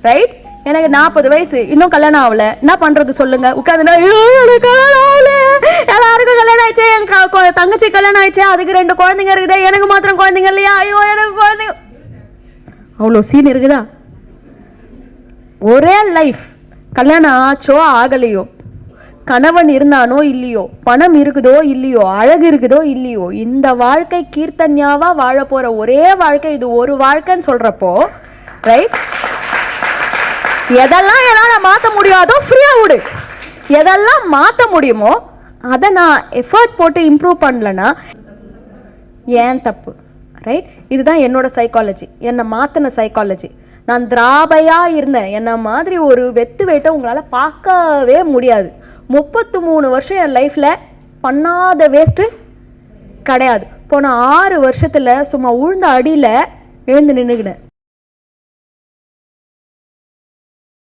Right? எனக்கு 40 வயசு, இன்னும் கல்யாணம் ஆகல, என்ன பண்றது சொல்லுங்க? உட்காந்துனா கல்யாணம் ஆகல, எல்லாருக்கும் கல்யாணம் ஆயிடுச்சு, என் தங்கச்சி கல்யாணம் ஆயிடுச்சு, அதுக்கு 2 குழந்தைங்க இருக்குதே, எனக்கு மாத்திரம் குழந்தைங்க இல்லையா? ஐயோ எனக்கு குழந்தைங்க. அவ்வளோ சீன் இருக்குதா? ஒரே லைஃப். கல்யாணம் ஆச்சோ ஆகலையோ, கணவன் இருந்தானோ இல்லையோ, பணம் இருக்குதோ இல்லையோ, அழகு இருக்குதோ இல்லையோ, இந்த வாழ்க்கை கீர்த்தன்யாவா வாழ போற ஒரே வாழ்க்கை இது. ஒரு வாழ்க்கைன்னு சொல்றப்போ, ரைட்? எதெல்லாம் என்னால மாற்ற முடியாதோ ஃப்ரீயா விடு. எதெல்லாம் மாற்ற முடியுமோ அதை நான் எஃபர்ட் போட்டு இம்ப்ரூவ் பண்ணலன்னா ஏன் தப்பு? ரைட்? இதுதான் என்னோட சைக்காலஜி, என்னை மாற்றின சைக்காலஜி. நான் திராபையா இருந்தேன். என்ன மாதிரி ஒரு வெத்து வேட்டை உங்களால் பார்க்கவே முடியாது. 33 வருஷம் என் லைஃப்பில் பண்ணாத வேஸ்ட்டு கிடையாது. போன 6 வருஷத்தில் சும்மா உழுந்த அடியில் எழுந்து நின்றுக்கினேன்.